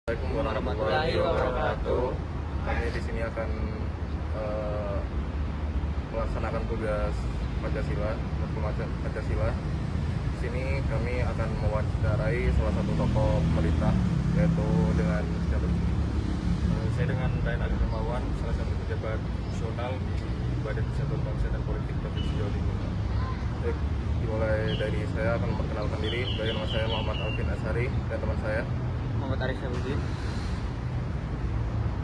Assalamualaikum warahmatullahi wabarakatuh. Kami di sini akan melaksanakan tugas Pancasila, Pancasila. Di sini kami akan mewawancarai salah satu tokoh pemerintah, yaitu dengan siapa? Saya dengan Dayan Ali Hermawan, salah satu pejabat fungsional di Badan Persatuan Bangsa dan Politik Provinsi Jawa Timur. Baik, dimulai dari saya akan memperkenalkan diri. Dari nama saya Muhammad Alvin Ashari dan teman saya Muhammad Arif Syabudin.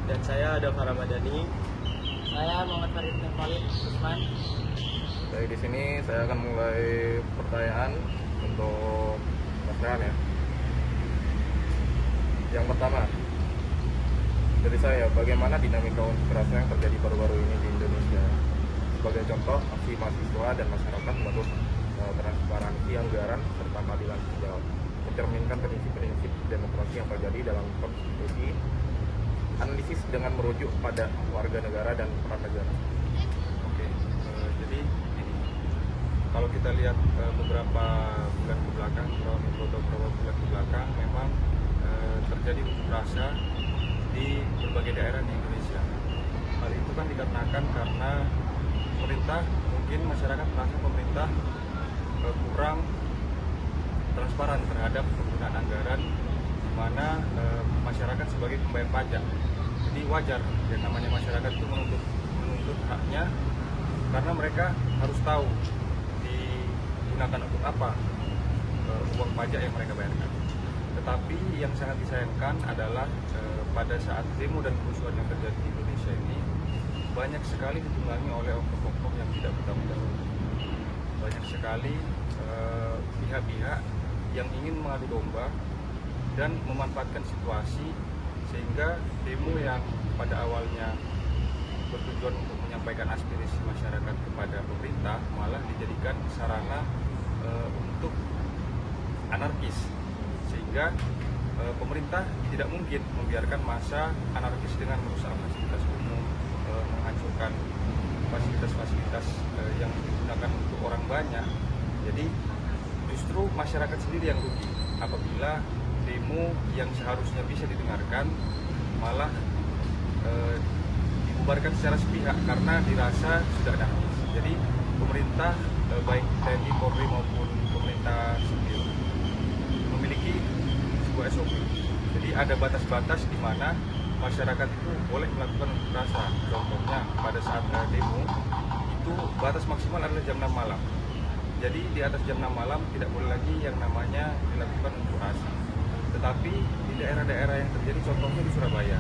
Dan saya ada Ramadhani. Saya Muhammad Farid Khalid Usman. Dari di sini saya akan mulai pertanyaan untuk Mas Rehan ya. Yang pertama dari saya, bagaimana dinamika unjuk rasa yang terjadi baru-baru ini di Indonesia? Sebagai contoh, aksi mahasiswa dan masyarakat menuntut transparansi anggaran serta keadilan sosial, mencerminkan prinsip-prinsip demokrasi yang terjadi dalam konstitusi. Analisis dengan merujuk pada warga negara dan peran negara. Oke, jadi ini kalau kita lihat beberapa bulan ke belakang, beberapa bulan ke belakang, memang terjadi unjuk rasa di berbagai daerah di Indonesia. Hal itu kan dikarenakan karena pemerintah, mungkin masyarakat merasa pemerintah kurang transparan terhadap penggunaan anggaran, di mana masyarakat sebagai pembayar pajak. Jadi wajar yang namanya masyarakat itu menuntut haknya, karena mereka harus tahu digunakan untuk apa uang pajak yang mereka bayarkan. Tetapi yang sangat disayangkan adalah pada saat demo dan kerusuhan yang terjadi di Indonesia ini, banyak sekali ditunggangi oleh oknum-oknum yang tidak bertanggung jawab. Banyak sekali pihak-pihak yang ingin mengadu domba dan memanfaatkan situasi, sehingga demo yang pada awalnya bertujuan untuk menyampaikan aspirasi masyarakat kepada pemerintah malah dijadikan sarana untuk anarkis, sehingga pemerintah tidak mungkin membiarkan massa anarkis dengan merusak fasilitas umum, menghancurkan fasilitas-fasilitas yang digunakan untuk orang banyak. Jadi justru masyarakat sendiri yang rugi apabila demo yang seharusnya bisa didengarkan malah dibubarkan secara sepihak karena dirasa sudah ada habis. Jadi pemerintah, baik TNI, Polri maupun pemerintah sipil, memiliki sebuah SOP. Jadi ada batas-batas di mana masyarakat itu boleh melakukan unjuk rasa. Contohnya pada saat demo itu batas maksimal adalah jam 6 malam. Jadi di atas jam 6 malam tidak boleh lagi yang namanya dilakukan unjuk rasa. Tetapi di daerah-daerah yang terjadi, contohnya di Surabaya,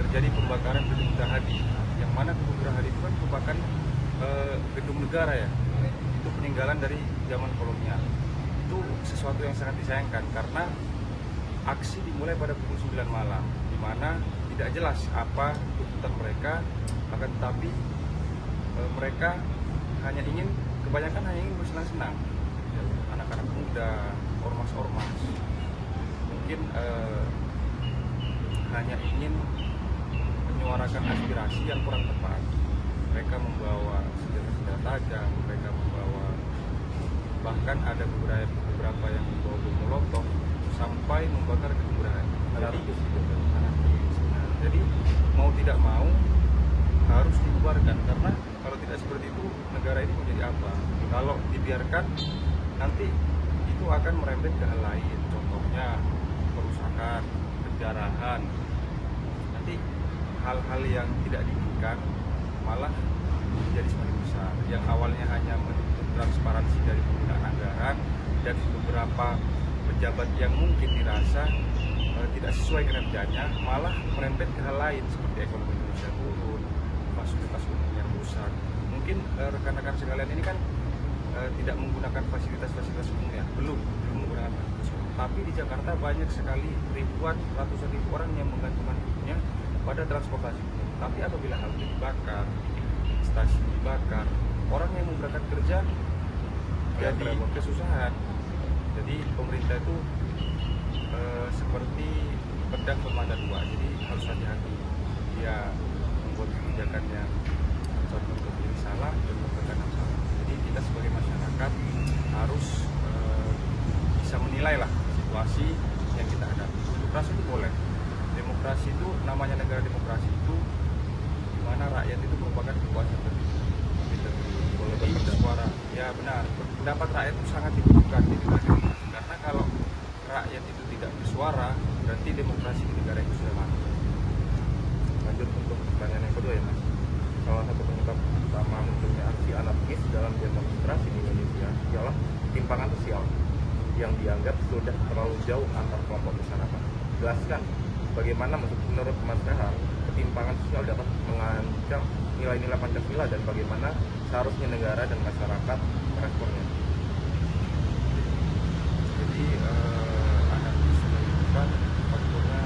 terjadi pembakaran gedung Gerahadi, yang mana gedung Gerahadi itu kan merupakan gedung negara ya, itu peninggalan dari zaman kolonial. Itu sesuatu yang sangat disayangkan karena aksi dimulai pada pukul 9 malam, di mana tidak jelas apa tuntutan mereka, akan tetapi mereka kebanyakan hanya ingin bersenang-senang. Anak-anak muda, ormas-ormas, mungkin hanya ingin menyuarakan aspirasi yang kurang tepat. Mereka membawa senjata-senjata tajam, mereka membawa, bahkan ada beberapa yang membawa bom molotov sampai membakar gedung Gerahadi. Jadi mau tidak mau harus dibubarkan, karena kalau tidak seperti itu negara ini menjadi apa? Kalau dibiarkan nanti itu akan merembet ke hal lain, contohnya perusakan, penjarahan. Nanti hal-hal yang tidak diinginkan malah menjadi semakin besar. Yang awalnya hanya menuntut transparansi dari penggunaan anggaran dan beberapa pejabat yang mungkin dirasa tidak sesuai kinerjanya, malah merembet ke hal lain seperti ekonomi Indonesia turun, fasilitas umum yang rusak. Mungkin rekan-rekan sekalian ini kan tidak menggunakan fasilitas umum ya, belum menggunakan fasilitas umum. Tapi di Jakarta banyak sekali ratusan ribu orang yang menggantungkan hidupnya pada transportasi umum. Tapi apabila halte dibakar, stasiun dibakar, orang yang mau berangkat kerja jadi kesusahan. Jadi pemerintah itu seperti pedang bermata dua, jadi harus hati-hati. Dia membuat kebijakan yang contoh untuk diri salah dan membuatkan yang salah. Jadi kita sebagai masyarakat harus bisa menilai lah situasi yang kita hadapi. Unjuk rasa itu boleh, demokrasi itu, namanya negara demokrasi itu di mana rakyat itu merupakan kekuasaan tertinggi. Jadi suara, ya benar, pendapat rakyat itu sangat dibutuhkan di negara demokrasi. Karena kalau rakyat itu tidak bersuara, berarti demokrasi di negara itu sudah mati. Lanjut untuk pertanyaan yang kedua ya Mas. Salah satu penyebab utama munculnya aksi anarkis dalam demonstrasi di Indonesia ialah ketimpangan sosial yang dianggap sudah terlalu jauh antar kelompok masyarakat. Jelaskan bagaimana menurut Mas Rehar ketimpangan sosial dapat mengancam nilai-nilai Pancasila dan bagaimana seharusnya negara dan masyarakat meresponnya. Jadi anarkis itu kan faktornya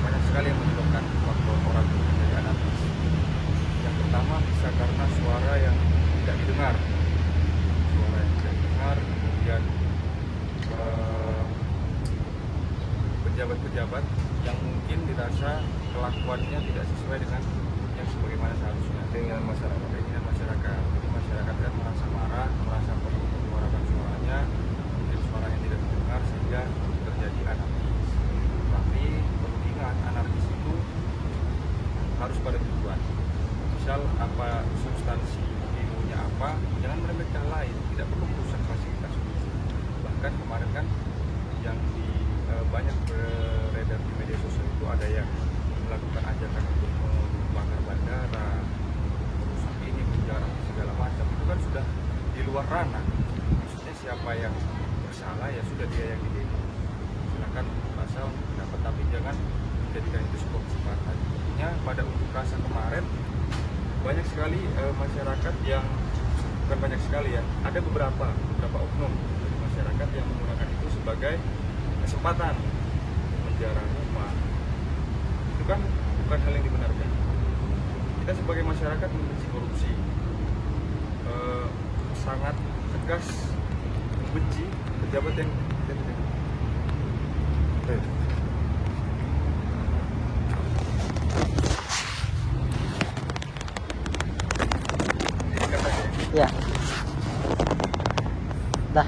banyak sekali yang menyebabkan faktor orang menjadi anarkis. Yang pertama bisa karena suara yang tidak didengar, kemudian pejabat-pejabat yang mungkin dirasa kelakuannya tidak sesuai dengan yang sebagaimana seharusnya Dengan masyarakat. keinginan masyarakat. Jadi masyarakat kan merasa marah, merasa perlu menyuarakan suaranya, mungkin suaranya tidak didengar sehingga terjadi anarkis. Tapi perlu diingat, anarkis itu harus pada tujuan. Misal apa substansi ilmunya apa, jangan meremehkan lain, tidak perlu merusak fasilitas umum. Bahkan kemarin kan yang banyak beredar di media sosial itu ada yang melakukan ajakan untuk membakar bandara, merusak ini, menjarah segala macam. Itu kan sudah di luar ranah. Maksudnya siapa yang bersalah ya sudah dia yang didemo. Silakan rasa untuk pendapat, tapi jangan menjadikan itu sebuah kesempatan. Intinya pada unjuk rasa kemarin banyak sekali masyarakat yang, bukan banyak sekali ya, ada beberapa oknum dari masyarakat yang menggunakan itu sebagai kesempatan menjarah rumah. Itu kan bukan hal yang dibenarkan. Kita sebagai masyarakat membenci korupsi, sangat tegas membenci pejabat yang Ya. Dah.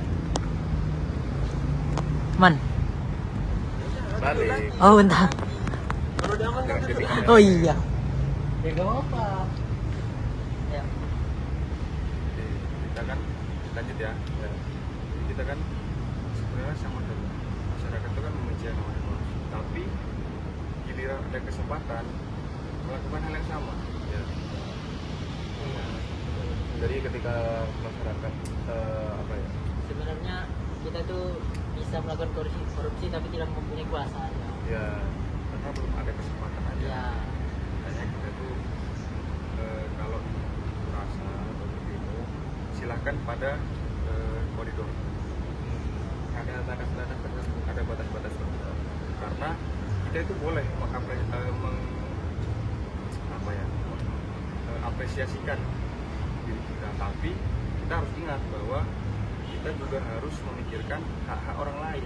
Man. Balik. Oh, bentar. Oh iya. Ya gak apa. Ya. kita kan lanjut ya. Jadi kita kan sebenarnya sama saja. Masyarakat itu kan membenci yang namanya korupsi, tapi giliran ada kesempatan melakukan hal yang sama. Ya. Jadi ketika masyarakat apa ya? Sebenarnya kita tuh bisa melakukan korupsi tapi tidak mempunyai kuasa. Ya, Karena belum ada kesempatan aja. Ya. Makanya kita tuh kalau merasa atau berdemo silahkan pada koridor. Ada batas-batas tertentu. Ada batas-batas tertentu. Karena kita itu boleh apresiasikan diri kita, tapi kita harus ingat bahwa kita juga harus memikirkan hak-hak orang lain.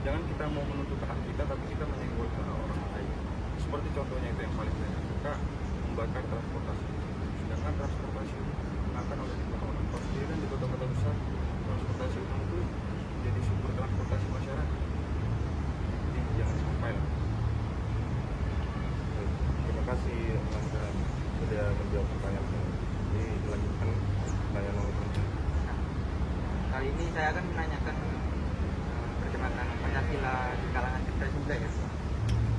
Jangan kita mau menuntut hak kita tapi kita menyenggol hak orang lain. Seperti contohnya itu yang paling banyak suka membakar transportasi, sedangkan transportasi akan oleh orang-orang. Kalau sendiri kan di kota-kota besar transportasi umum itu jadi sumber transportasi masyarakat. Jadi jangan sampai lah. Terima kasih Mas Dan sudah menjawab pertanyaan saya. Jadi lanjutkan pertanyaan nomor 3. Kali ini saya akan menanyakan perkembangan Pancasila di kalangan kita juga ya.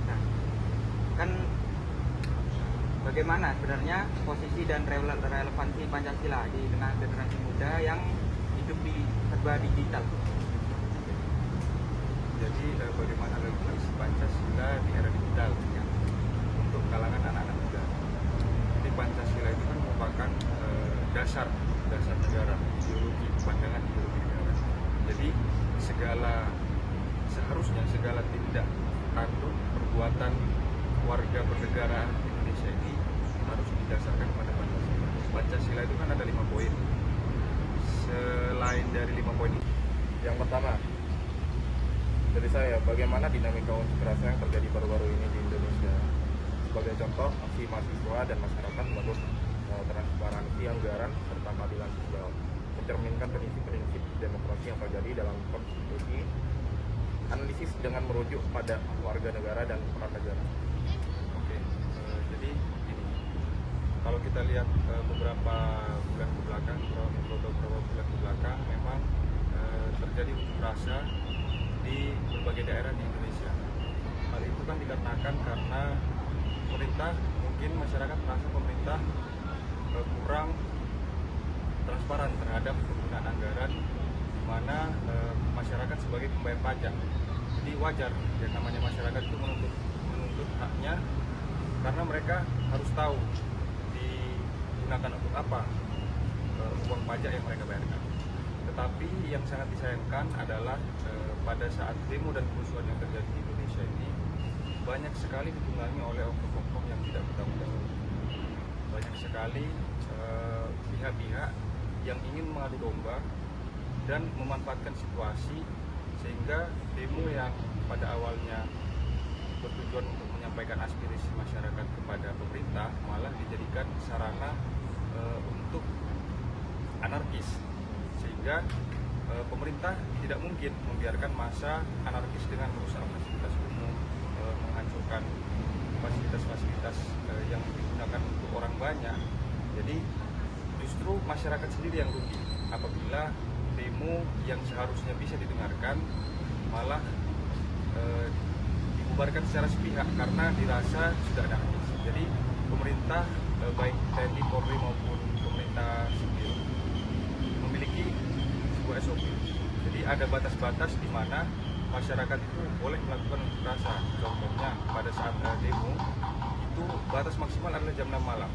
Nah, kan bagaimana sebenarnya posisi dan relevansi Pancasila di tengah generasi muda yang hidup di serba digital? Jadi bagaimana relevansi Pancasila di era digital ya, untuk kalangan anak-anak muda. Jadi Pancasila itu kan merupakan dasar negara, ideologi, pandangan ideologi negara. Jadi seharusnya segala tindak tanduk perbuatan warga bernegara Indonesia ini harus didasarkan pada Pancasila. Pancasila itu kan ada 5 poin. Selain dari 5 poin itu, Yang pertama, dari saya, bagaimana dinamika unjuk rasa yang terjadi baru-baru ini di Indonesia? Sebagai contoh, aksi mahasiswa dan masyarakat menuntut transparansi anggaran serta keadilan sosial, mencerminkan prinsip-prinsip demokrasi yang terjadi dalam konstitusi analisis dengan merujuk pada warga negara dan peran negara. Oke, jadi ini kalau kita lihat beberapa bulan ke belakang, beberapa bulan ke belakang, memang terjadi unjuk rasa di berbagai daerah di Indonesia. Hal itu kan dikarenakan karena pemerintah, mungkin masyarakat merasa pemerintah kurang transparan terhadap penggunaan anggaran, di mana masyarakat sebagai pembayar pajak. Jadi wajar yang namanya masyarakat itu menuntut haknya, karena mereka harus tahu digunakan untuk apa uang pajak yang mereka bayarkan. Tetapi yang sangat disayangkan adalah pada saat demo dan kerusuhan yang terjadi di Indonesia ini banyak sekali ditunggangi oleh oknum-oknum yang tidak bertanggung jawab. Banyak sekali pihak-pihak yang ingin mengadu domba dan memanfaatkan situasi, sehingga demo yang pada awalnya bertujuan untuk menyampaikan aspirasi masyarakat kepada pemerintah malah dijadikan sarana untuk anarkis, sehingga pemerintah tidak mungkin membiarkan massa anarkis dengan merusak fasilitas umum, menghancurkan fasilitas-fasilitas yang digunakan untuk orang banyak. Jadi justru masyarakat sendiri yang rugi apabila demo yang seharusnya bisa didengarkan malah dibubarkan secara sepihak karena dirasa sudah ada habis. Jadi pemerintah, baik TNI, Polri maupun pemerintah sipil, memiliki sebuah SOP. Jadi ada batas-batas di mana masyarakat itu boleh melakukan unjuk rasa. Contohnya pada saat demo itu batas maksimal adalah jam 6 malam.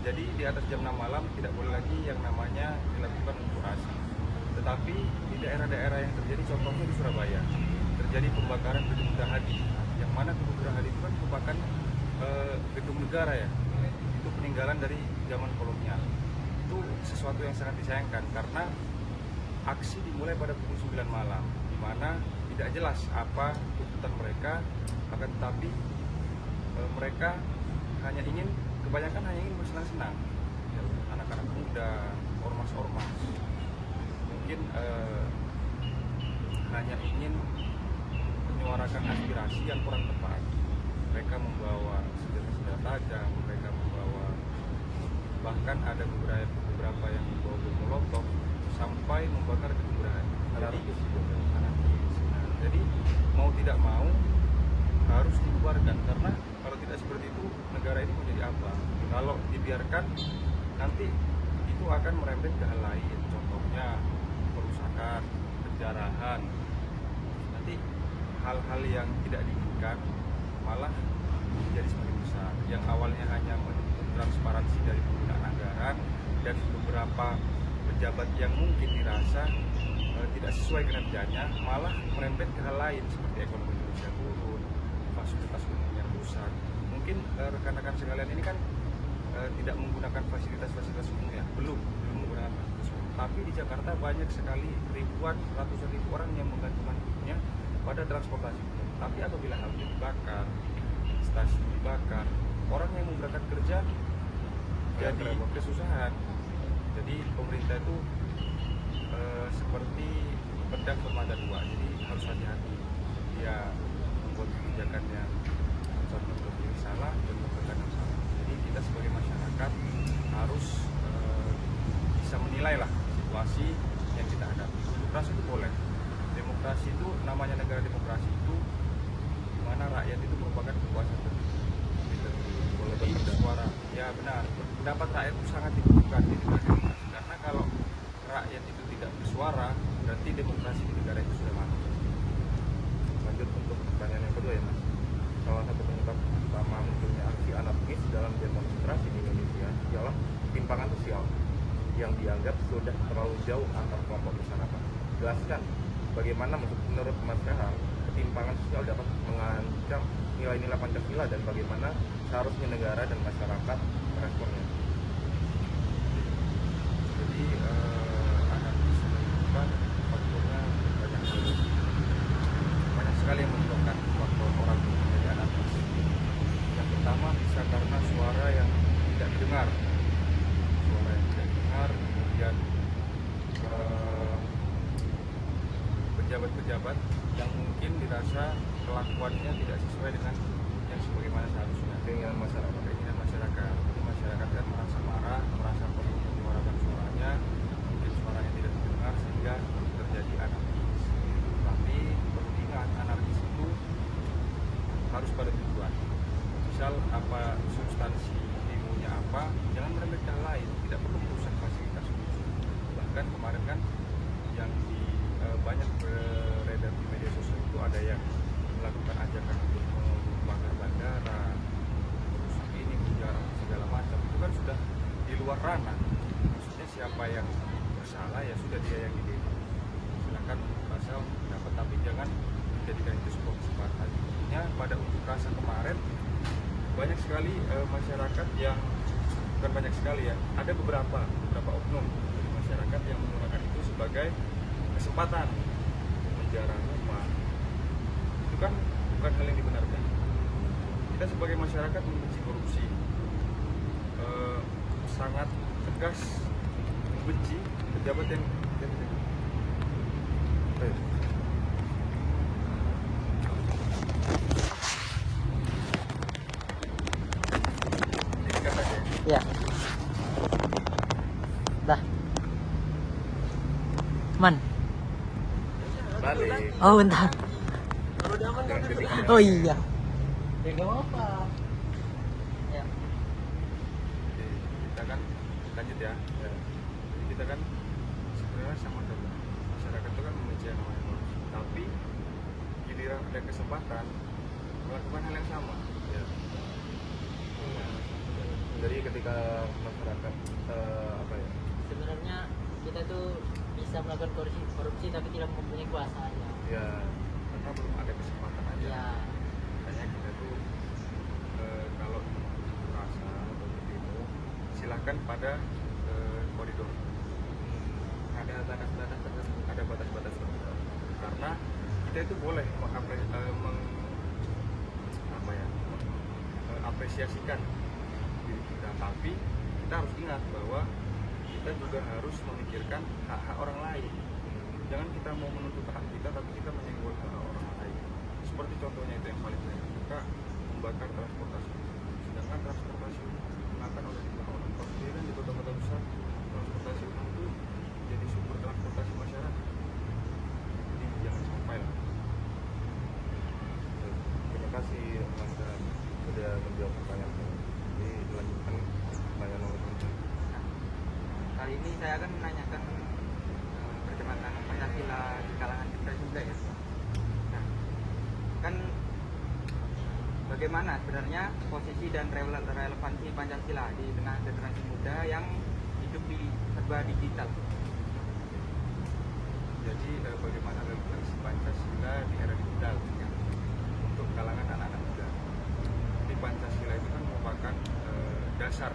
Jadi di atas jam 6 malam tidak boleh lagi yang namanya dilakukan unjuk rasa. Tetapi di daerah-daerah yang terjadi, contohnya di Surabaya, terjadi pembakaran gedung Gerahadi, yang mana gedung Gerahadi itu kan merupakan gedung negara ya, itu peninggalan dari zaman kolonial. Itu sesuatu yang sangat disayangkan karena aksi dimulai pada pukul 9 malam, di mana tidak jelas apa tuntutan mereka, akan tetapi mereka kebanyakan hanya ingin bersenang-senang. Anak-anak muda, ormas-ormas, mungkin hanya ingin menyuarakan aspirasi yang kurang tepat. Mereka membawa senjata tajam, mereka membawa, bahkan ada beberapa yang membawa bom molotov sampai membakar gedung Gerahadi. Jadi mau tidak mau harus dibubarkan, karena kalau tidak seperti itu negara ini menjadi apa? Kalau dibiarkan nanti itu akan merembet ke hal lain, contohnya perusakan, penjarahan. Nanti hal-hal yang tidak diinginkan malah menjadi semakin besar. Yang awalnya hanya menuntut transparansi dari penggunaan anggaran dan beberapa pejabat yang mungkin dirasa tidak sesuai kinerjanya, malah merembet ke hal lain seperti ekonomi Indonesia turun, fasilitas umum yang rusak. Mungkin rekan-rekan sekalian ini kan tidak menggunakan fasilitas umum ya, belum menggunakan fasilitas umum. Tapi di Jakarta banyak sekali ratusan ribu orang yang menggantungkan hidupnya pada transportasi umum. Tapi apabila halte dibakar, stasiun dibakar, orang yang mau berangkat kerja jadi kesusahan. Jadi pemerintah itu seperti pedang bermata dua, jadi harus hati-hati. Dia membuat kebijakan yang contoh diri salah dan kebijakan yang salah. Jadi kita sebagai masyarakat harus bisa menilai lah situasi yang kita hadapi. Demokrasi itu boleh. Demokrasi itu namanya negara demokrasi itu di mana rakyat itu merupakan kekuasaan tertinggi. Jadi suara, ya benar, pendapat rakyat itu sangat dibutuhkan di negara demokrasi. Karena kalau rakyat itu tidak bersuara, berarti demokrasi di negara itu sudah mati. Lanjut untuk pertanyaan yang kedua ya Mas. Salah satu penyebab utama munculnya aksi anarkis dalam demonstrasi di Indonesia ialah ketimpangan sosial yang dianggap sudah terlalu jauh antar kelompok masyarakat. Jelaskan bagaimana menurut Mas Rahal ketimpangan sosial dapat mengancam nilai-nilai Pancasila dan bagaimana seharusnya negara dan masyarakat meresponnya. Jadi anarkisme itu kan faktornya banyak sekali yang menyebabkan faktor orang menjadi anarkis. Yang pertama bisa karena suara yang tidak didengar, kemudian pejabat-pejabat yang mungkin tidak sesuai dengan yang sebagaimana seharusnya Keinginan masyarakat. keinginan masyarakat. Jadi masyarakat kan merasa marah, merasa perlu menyuarakan suaranya, mungkin suaranya tidak didengar sehingga terjadi anarkis. Tapi perlu diingat, anarkis itu harus pada tujuan. Misal apa substansi demonya apa, jangan meremehkan lain, tidak perlu merusak fasilitas umum. Bahkan kemarin kan yang banyak beredar di media sosial itu ada yang melakukan ajakan untuk membakar bandara, merusak ini, menjarah segala macam. Itu kan sudah di luar ranah. Maksudnya siapa yang bersalah ya sudah dia yang didemo. Silakan rasa dapat, tapi jangan menjadikan itu sebuah kesempatan. Intinya pada unjuk rasa kemarin banyak sekali masyarakat yang bukan banyak sekali ya, ada beberapa oknum dari masyarakat yang menggunakan itu sebagai kesempatan menjarah rumah. Itu kan bukan hal yang dibenarkan. Kita sebagai masyarakat membenci korupsi, sangat tegas membenci pejabat yang dikat aja. Ya. Dah. Man. Balik. Oh, bentar. Jangan ketik. Oh iya. Ya enggak apa-apa. Ya. Jadi kita kan lanjut ya. Jadi kita kan sebenarnya sama saja. Masyarakat itu kan membenci yang namanya korupsi. Tapi giliran ada kesempatan melakukan hal yang sama. Ya. Jadi ketika masyarakat apa ya? Sebenarnya kita tuh bisa melakukan korupsi tapi tidak mempunyai kuasa ya. Ya, Karena belum ada kesempatan aja. Ya. Makanya kita tuh kalau merasa atau berdemo silahkan pada koridor. Ada batas-batas tertentu. Ada batas-batas tertentu. Karena kita itu boleh mengapresiasikan diri kita, tapi kita harus ingat bahwa kita juga harus memikirkan hak-hak orang lain. Jangan kita mau menuntut hak kita tapi kita menyenggol hak orang lain. Seperti contohnya itu yang paling saya suka, membakar transportasi. Sedangkan transportasi digunakan oleh jumlah orang. Kalau sendiri kan di kota-kota besar transportasi umum itu jadi sumber transportasi masyarakat. Jadi jangan sampai lah. Terima kasih Mas Ran sudah menjawab pertanyaan saya. Jadi dilanjutkan pertanyaan nomor 3. Kali ini saya akan menanyakan perkembangan Pancasila di kalangan generasi muda ya. Nah, kan bagaimana sebenarnya posisi dan relevansi Pancasila di tengah generasi muda yang hidup di serba digital? Jadi bagaimana relevansi Pancasila di era digital ya, untuk kalangan anak-anak muda. Jadi Pancasila itu kan merupakan dasar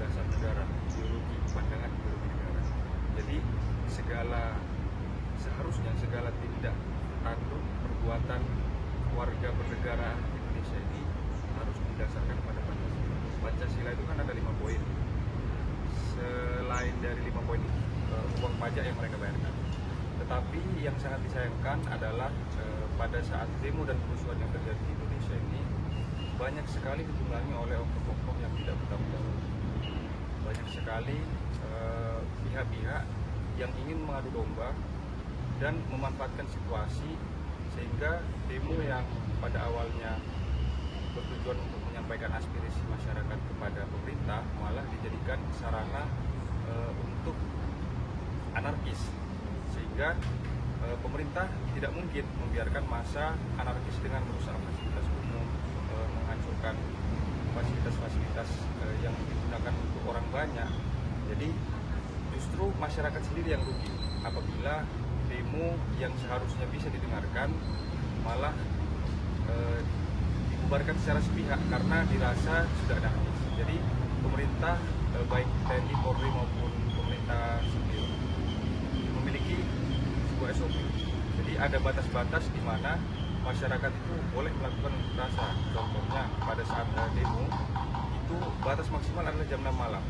negara, ideologi, pandangan ideologi negara. Jadi seharusnya segala tindak tanduk perbuatan warga bernegara Indonesia ini harus didasarkan pada Pancasila. Pancasila itu kan ada 5 poin. Selain dari 5 poin itu, uang pajak yang mereka bayarkan. Tetapi yang sangat disayangkan adalah pada saat demo dan kerusuhan yang terjadi di Indonesia ini banyak sekali ditunggangi oleh oknum-oknum yang tidak bertanggung jawab. Banyak sekali pihak-pihak yang ingin mengadu domba dan memanfaatkan situasi sehingga demo yang pada awalnya bertujuan untuk menyampaikan aspirasi masyarakat kepada pemerintah malah dijadikan sarana untuk anarkis, sehingga pemerintah tidak mungkin membiarkan massa anarkis dengan merusak fasilitas umum, menghancurkan fasilitas-fasilitas yang digunakan untuk orang banyak. Jadi justru masyarakat sendiri yang rugi apabila demo yang seharusnya bisa didengarkan malah dibubarkan secara sepihak karena dirasa sudah anarkis. Jadi pemerintah baik TNI, Polri maupun pemerintah sipil memiliki sebuah SOP. Jadi ada batas-batas di mana masyarakat itu boleh melakukan unjuk rasa. Contohnya pada saat demo itu batas maksimal adalah jam 6 malam.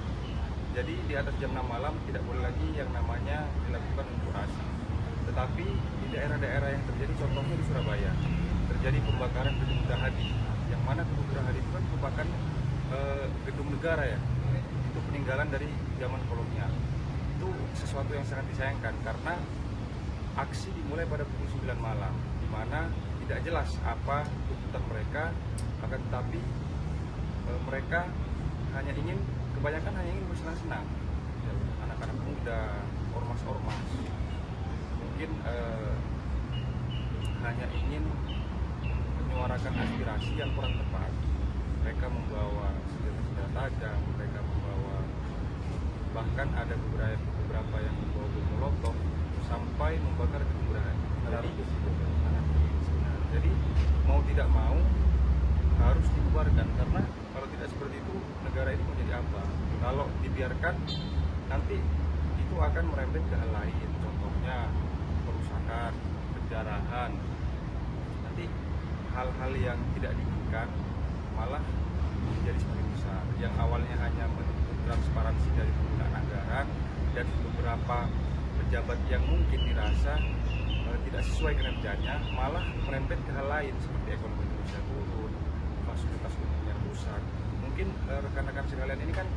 Jadi di atas jam 6 malam tidak boleh lagi yang namanya dilakukan unjuk rasa. Tetapi di daerah-daerah yang terjadi, contohnya di Surabaya, terjadi terjadi pembakaran gedung Gerahadi, yang mana gedung Gerahadi itu kan merupakan gedung negara ya, itu peninggalan dari zaman kolonial. Itu sesuatu yang sangat disayangkan karena aksi dimulai pada pukul 9 malam, di mana tidak jelas apa tuntutan mereka, akan tetapi mereka kebanyakan hanya ingin bersenang-senang. Ya, anak-anak muda, ormas-ormas, mungkin hanya ingin menyuarakan aspirasi yang kurang tepat. Mereka membawa senjata-senjata tajam, mereka membawa, bahkan ada beberapa yang membawa bom molotov sampai membakar gedung Gerahadi. Jadi mau tidak mau harus dibubarkan, karena kalau tidak seperti itu negara ini mau jadi apa? Kalau dibiarkan nanti itu akan merembet ke hal lain, contohnya perusakan, penjarahan. Nanti hal-hal yang tidak diinginkan malah menjadi semakin besar. Yang awalnya hanya menuntut transparansi dari penggunaan anggaran dan beberapa pejabat yang mungkin dirasa tidak sesuai kinerjanya, malah merembet ke hal lain seperti ekonomi Indonesia turun, fasilitas umum yang rusak. Mungkin rekan-rekan sekalian ini kan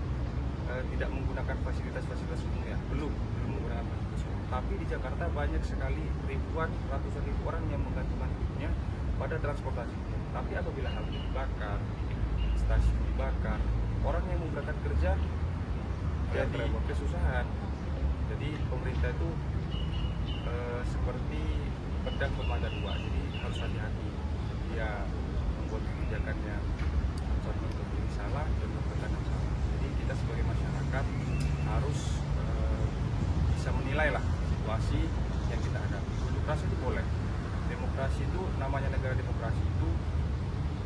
tidak menggunakan fasilitas umum ya, belum menggunakan fasilitas umum. Tapi di Jakarta banyak sekali ratusan ribu orang yang menggantungkan hidupnya pada transportasi umum. Tapi apabila hal itu dibakar, stasiun dibakar, orang yang mau berangkat kerja jadi kesusahan. Jadi pemerintah itu seperti pedang bermata dua, jadi harus hati-hati dia membuat kebijakannya.